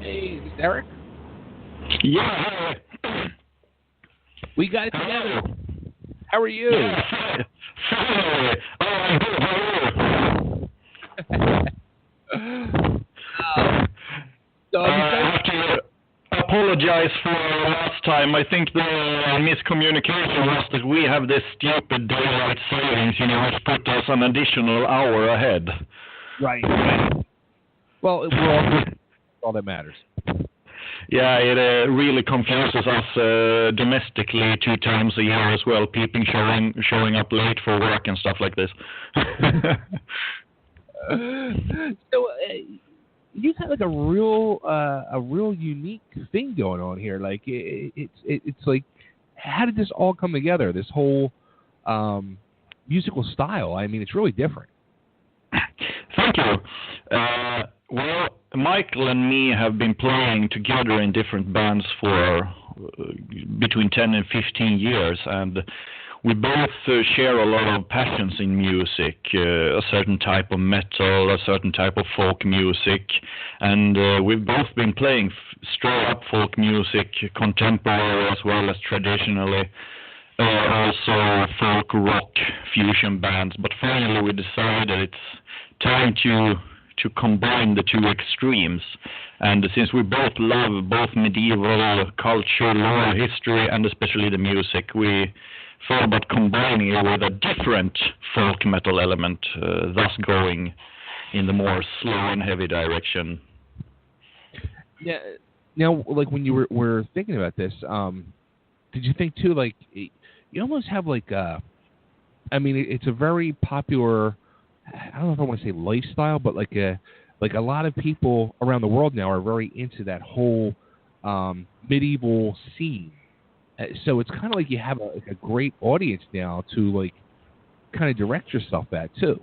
Hey, this is Eric. Yeah. We got it together. How are you? Yeah. Finally. Oh, I'm good. How are you? I have to apologize for last time. I think the miscommunication was that we have this stupid daylight savings, which put us an additional hour ahead. Right. Well, we're all that matters. Yeah, it really confuses us domestically 2 times a year as well. People showing up late for work and stuff like this. So you've had like a real unique thing going on here. Like it's like, how did this all come together? This whole musical style. I mean, it's really different. Thank you. Well, Michael and me have been playing together in different bands for between 10 and 15 years, and we both share a lot of passions in music, a certain type of metal, a certain type of folk music, and we've both been playing straight up folk music, contemporary as well as traditionally, also folk rock fusion bands, but finally we decided it's time to combine the 2 extremes. And since we both love both medieval culture, lore, history, and especially the music, we thought about combining it with a different folk metal element, thus going in the more slow and heavy direction. Yeah. Now, like when you were thinking about this, did you think too, like you almost have like I mean, it's a very popular, I don't know if I want to say lifestyle, but like a lot of people around the world now are very into that whole medieval scene. So it's kind of like you have a great audience now to like kind of direct yourself at too.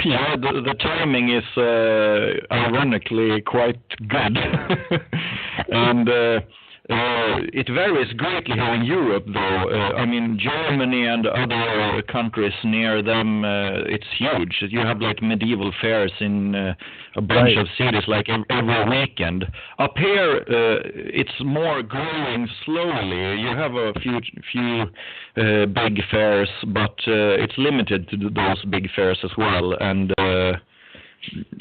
Yeah, the timing is ironically quite good, and it varies greatly here in Europe, though. I mean, Germany and other countries near them, it's huge. You have like medieval fairs in a bunch of cities, like every weekend. Up here, it's more growing slowly. You have a few big fairs, but it's limited to those big fairs as well, and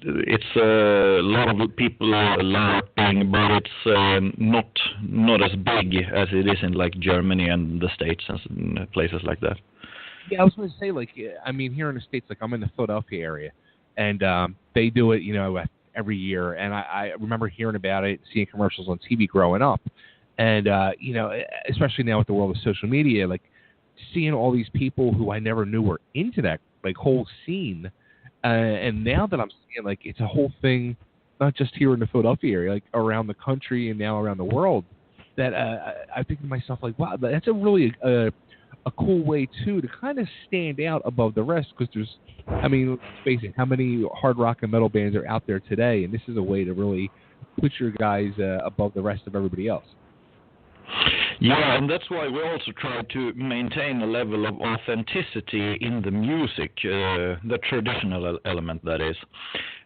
it's a lot of people are LARPing, but it's not as big as it is in like Germany and the States and places like that. Yeah, I was going to say, like, I mean, here in the States, like I'm in the Philadelphia area, and they do it, every year. And I remember hearing about it, seeing commercials on TV growing up, and especially now with the world of social media, like seeing all these people who I never knew were into that like whole scene. And now that I'm seeing, like, it's a whole thing, not just here in the Philadelphia area, like around the country and now around the world, that I think to myself, like, wow, that's a really a cool way, too, to kind of stand out above the rest, because there's, I mean, let's face it, how many hard rock and metal bands are out there today, and this is a way to really put your guys above the rest of everybody else. Yeah, and that's why we also try to maintain a level of authenticity in the music, the traditional element, that is,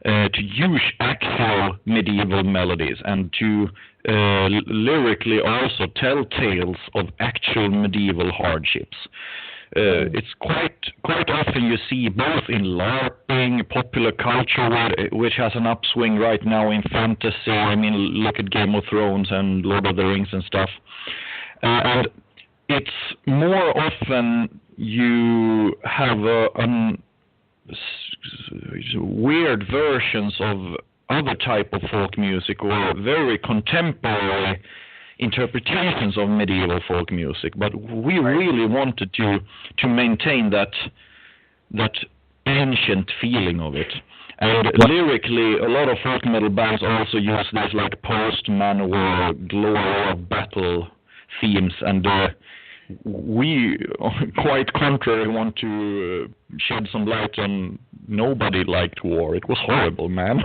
to use actual medieval melodies and to lyrically also tell tales of actual medieval hardships. It's quite often you see both in LARPing, popular culture, which has an upswing right now in fantasy. I mean, look at Game of Thrones and Lord of the Rings and stuff. And it's more often you have weird versions of other type of folk music or very contemporary interpretations of medieval folk music, but we really wanted to maintain that ancient feeling of it. And lyrically, a lot of folk metal bands also use this like post-Manowar glory of battle themes, and we, quite contrary, want to shed some light on nobody liked war. It was horrible, man.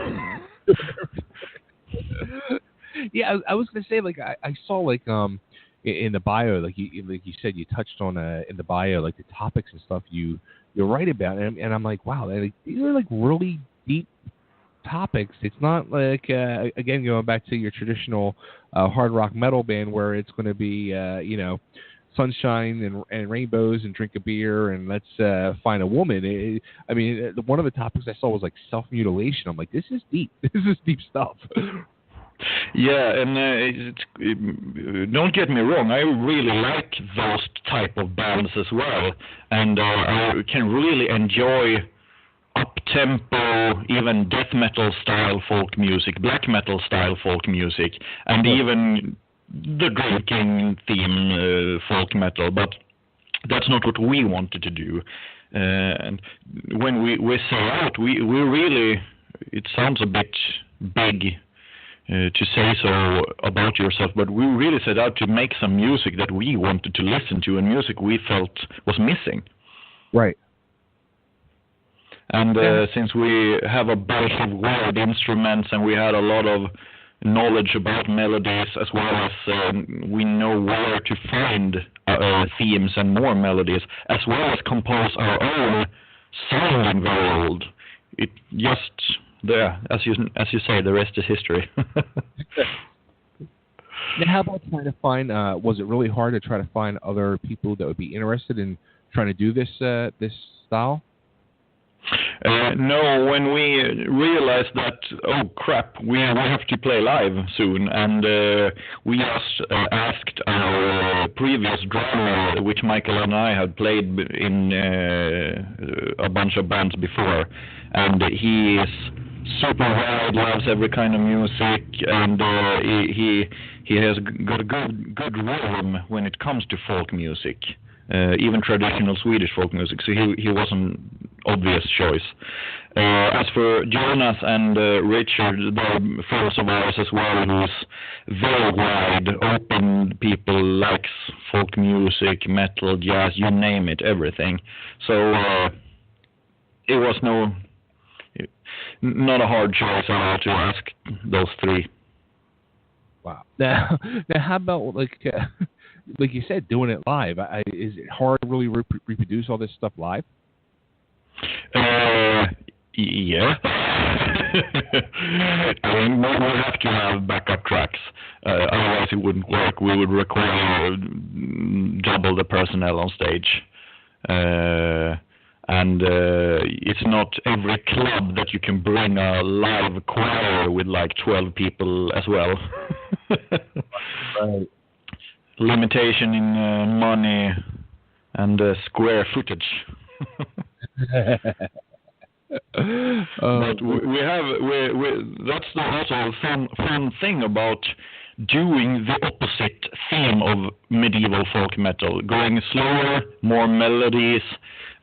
Yeah, I was gonna say, like, I saw, like, in the bio, like you said, you touched on in the bio, like the topics and stuff you write about, and I'm like, wow, these are like really deep topics. It's not like again going back to your traditional hard rock metal band where it's going to be sunshine and rainbows and drink a beer and let's find a woman. I mean, one of the topics I saw was like self-mutilation. I'm like, this is deep. This is deep stuff. Yeah, and don't get me wrong, I really like those type of bands as well, and I can really enjoy up-tempo, even death metal style folk music, black metal style folk music, and even the drinking theme folk metal, but that's not what we wanted to do. And when we say out, we really, it sounds a bit big to say so about yourself, but we really set out to make some music that we wanted to listen to and music we felt was missing. Right. And since we have a bunch of weird instruments and we had a lot of knowledge about melodies as well as we know where to find themes and more melodies, as well as compose our own sounding very old, it just... There, as you say, the rest is history. Now, how about trying to find? Was it really hard to try to find other people that would be interested in trying to do this style? No, when we realized that, oh crap, we have to play live soon, and we just asked our previous drummer, which Michael and I had played in a bunch of bands before, and he is super wide, loves every kind of music, and he has got a good rhythm when it comes to folk music, even traditional Swedish folk music. So he was an obvious choice. As for Jonas and Richard, they're friends of ours as well, who's very wide, open people, likes folk music, metal, jazz, you name it, everything. So it was not a hard choice at all to ask those three. Wow. Now how about like you said, doing it live? Is it hard to really reproduce all this stuff live? Yeah. I mean, we have to have backup tracks. Otherwise, it wouldn't work. We would require double the personnel on stage. And it's not every club that you can bring a live choir with like 12 people as well. Right. Limitation in money and square footage. But we have that's the also fun thing about doing the opposite theme of medieval folk metal, going slower, more melodies.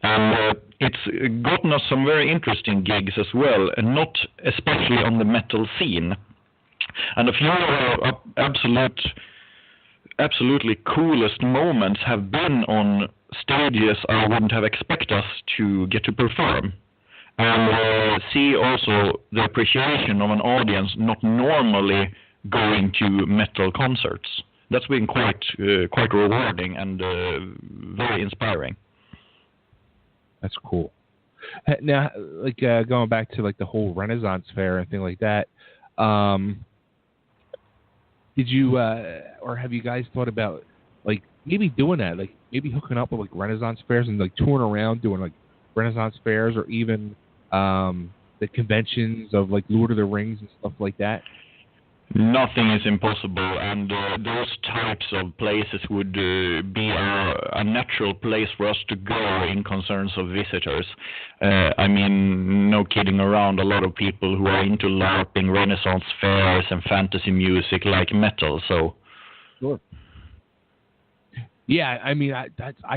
And it's gotten us some very interesting gigs as well, and not especially on the metal scene. And a few of our absolutely coolest moments have been on stages I wouldn't have expected us to get to perform. And see also the appreciation of an audience not normally going to metal concerts. That's been quite rewarding and very inspiring. That's cool. Now, like going back to like the whole Renaissance fair and thing like that, did you or have you guys thought about like maybe doing that, like maybe hooking up with like Renaissance fairs and like touring around doing like Renaissance fairs or even the conventions of like Lord of the Rings and stuff like that? Nothing is impossible, and those types of places would be a natural place for us to go in concerns of visitors. I mean, no kidding around, a lot of people who are into LARPing, Renaissance fairs, and fantasy music like metal, so... Sure. Yeah, I mean, I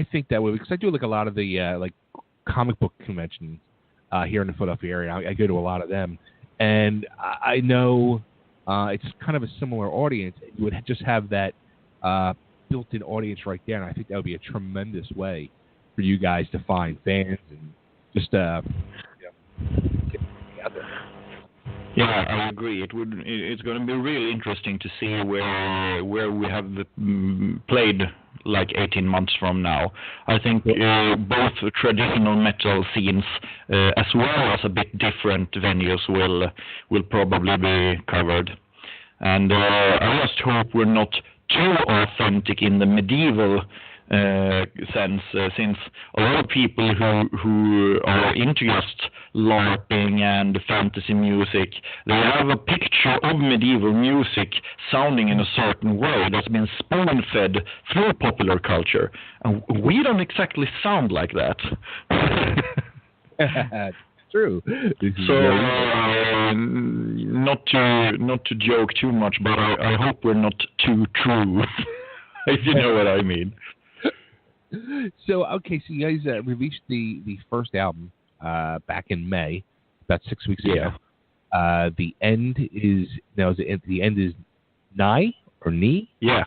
think that way, because I do like a lot of the like comic book conventions here in the Philadelphia area. I go to a lot of them, and I know... it's kind of a similar audience. You would just have that built-in audience right there, and I think that would be a tremendous way for you guys to find fans and just get together. Yeah, I agree. It's going to be really interesting to see where we have played like 18 months from now. I think both traditional metal scenes as well as a bit different venues will probably be covered. And I just hope we're not too authentic in the medieval sense, since a lot of people who are into just LARPing and fantasy music, they have a picture of medieval music sounding in a certain way that's been spoon-fed through popular culture, and we don't exactly sound like that. True. So not to joke too much, but I hope we're not too true, if you know what I mean. So you guys released the first album back in May, about 6 weeks ago. The end is Nigh or Nigh? Yeah,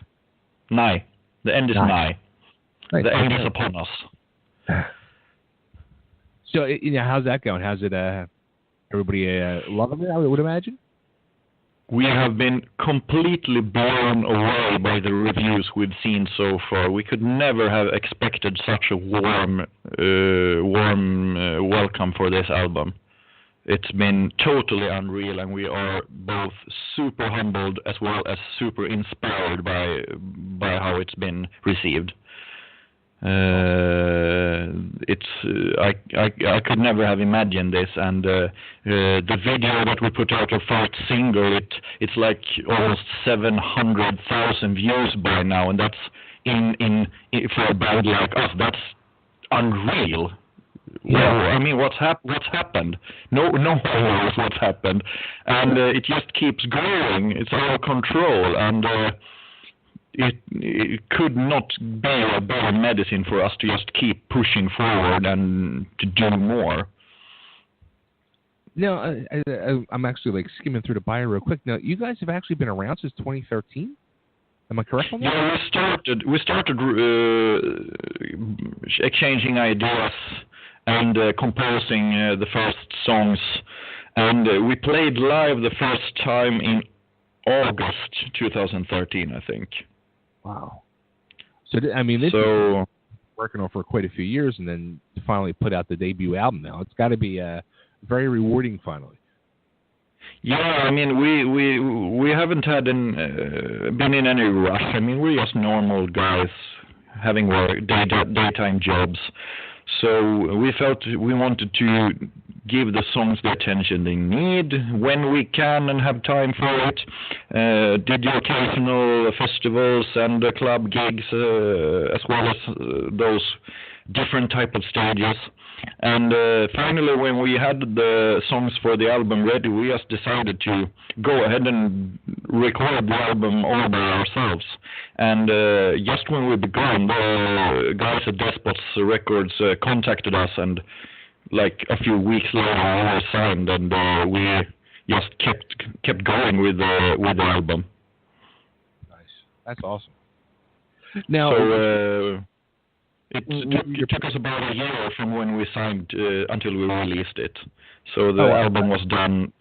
Nigh. The end is Nigh. Right. The end is upon us. So how's that going? How's it? Everybody loving it? I would imagine. We have been completely blown away by the reviews we've seen so far. We could never have expected such a warm welcome for this album. It's been totally unreal, and we are both super humbled as well as super inspired by how it's been received. I could never have imagined this, and the video that we put out, our first single, it's like almost 700,000 views by now, and that's in for a band like us, that's unreal. Yeah. I mean, what's happened? No one knows what's happened, and it just keeps growing. It's out of control, and it could not be a better medicine for us to just keep pushing forward and to do more. Now, I'm actually like skimming through the bio real quick. Now, you guys have actually been around since 2013. Am I correct on that? Yeah, we started exchanging ideas and composing the first songs, and we played live the first time in August 2013, I think. Wow. So, I mean, this is working on for quite a few years, and then to finally put out the debut album now. It's got to be very rewarding finally. Yeah, I mean, we haven't had been in any rush. I mean, we're just normal guys having daytime jobs. So we felt we wanted to give the songs the attention they need when we can and have time for it. Did the occasional festivals and club gigs as well as those different type of stages. And finally, when we had the songs for the album ready, we just decided to go ahead and record the album all by ourselves. And just when we began, the guys at Despots Records contacted us, and like a few weeks later, we were signed, and we just kept going with the album. Nice, that's awesome. Now, so it took us about a year from when we signed until we released it. So the album was done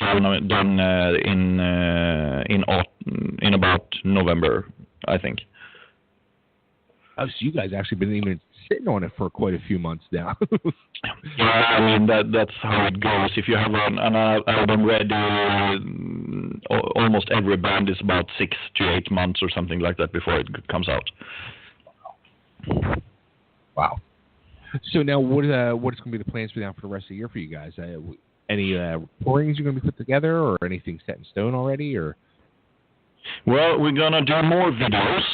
in about November, I think. Oh, so you guys actually been even sitting on it for quite a few months now. Yeah, I mean that's how it goes. If you have an album ready, almost every band is about 6 to 8 months or something like that before it comes out. Wow. So now, what is going to be the plans for the rest of the year for you guys? Any recordings you're going to be put together, or anything set in stone already, or? Well, we're going to do more videos.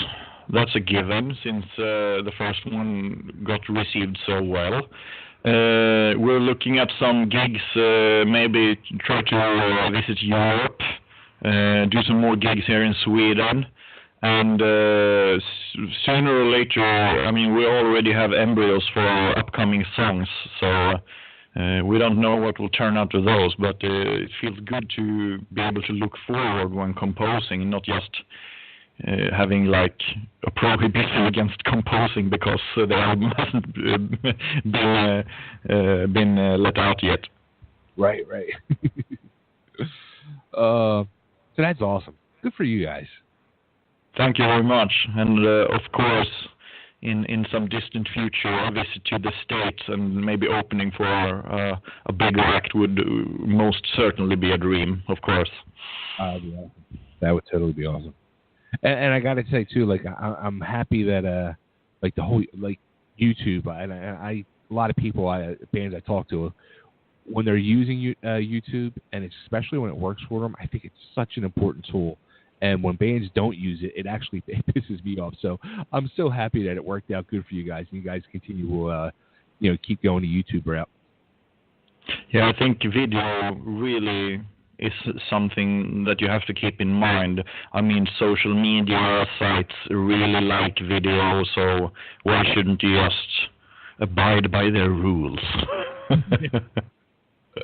That's a given, since the first one got received so well. We're looking at some gigs, maybe try to visit Europe, do some more gigs here in Sweden. And sooner or later, I mean, we already have embryos for our upcoming songs, so we don't know what will turn out of those, but it feels good to be able to look forward when composing, and not just having like a prohibition against composing because the album hasn't been let out yet. Right. So that's awesome. Good for you guys. Thank you very much. And of course, in some distant future, a visit to the States and maybe opening for a bigger act would most certainly be a dream, of course. Yeah. That would totally be awesome. And I got to say, too, like, I'm happy that, like, the whole, like, YouTube, and I a lot of people, bands I talk to, when they're using YouTube, and especially when it works for them, I think it's such an important tool. And when bands don't use it, it actually pisses me off. So I'm so happy that it worked out good for you guys, and you guys continue to, keep going to YouTube route. Yeah, I think video really is something that you have to keep in mind. I mean, social media sites really like video, so why shouldn't you just abide by their rules?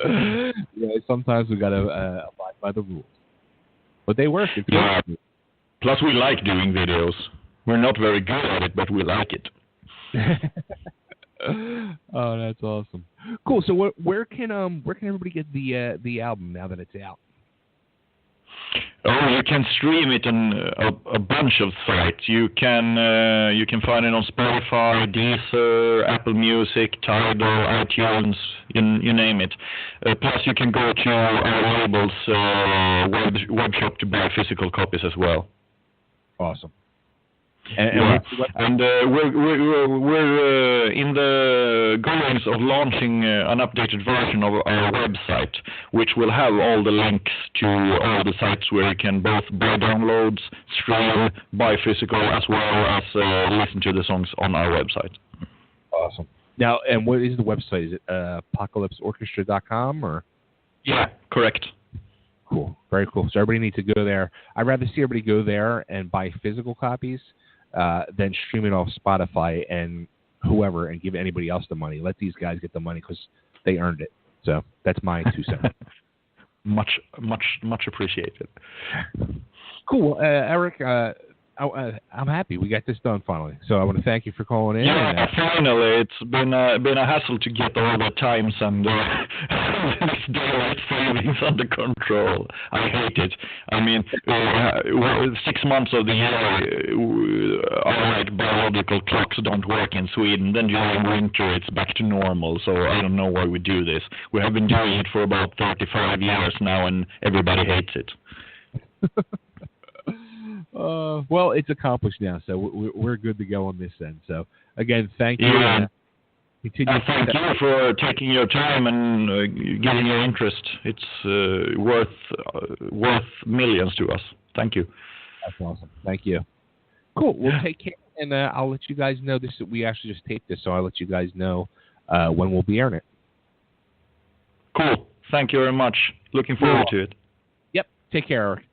Yeah, sometimes we gotta abide by the rules, but they work. Yeah. Plus, we like doing videos. We're not very good at it, but we like it. Oh, that's awesome. Cool. So where can everybody get the album now that it's out? Oh, you can stream it on a bunch of sites. You can find it on Spotify, Deezer, Apple Music, Tidal, iTunes, you name it. Plus, you can go to our label's web shop to buy physical copies as well. Awesome. And we're in the goings of launching an updated version of our website, which will have all the links to all the sites where you can both buy downloads, stream, buy physical, as well as listen to the songs on our website. Awesome. Now, and what is the website? Is it apocalypseorchestra.com or? Yeah, correct. Cool. Very cool. So everybody needs to go there. I'd rather see everybody go there and buy physical copies than stream it off Spotify and whoever and give anybody else the money. Let these guys get the money because they earned it. So that's my 2 cents. Much appreciated. Cool. Erik, I'm happy we got this done finally. So I want to thank you for calling in. Yeah, finally. It's been a hassle to get all the times and daylight savings under control. I hate it. I mean, 6 months of the year, our biological clocks don't work in Sweden. Then during winter, it's back to normal. So I don't know why we do this. We have been doing it for about 35 years now, and everybody hates it. Well, it's accomplished now, so we're good to go on this end. So, again, thank you. Yeah. Thank you for taking your time and getting your interest. It's worth millions to us. Thank you. That's awesome. Thank you. Cool. We'll take care, and I'll let you guys know this. We actually just taped this, so I'll let you guys know when we'll be airing it. Cool. Thank you very much. Looking forward to it. Yep. Take care, Erik.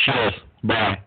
Cheers. Bye.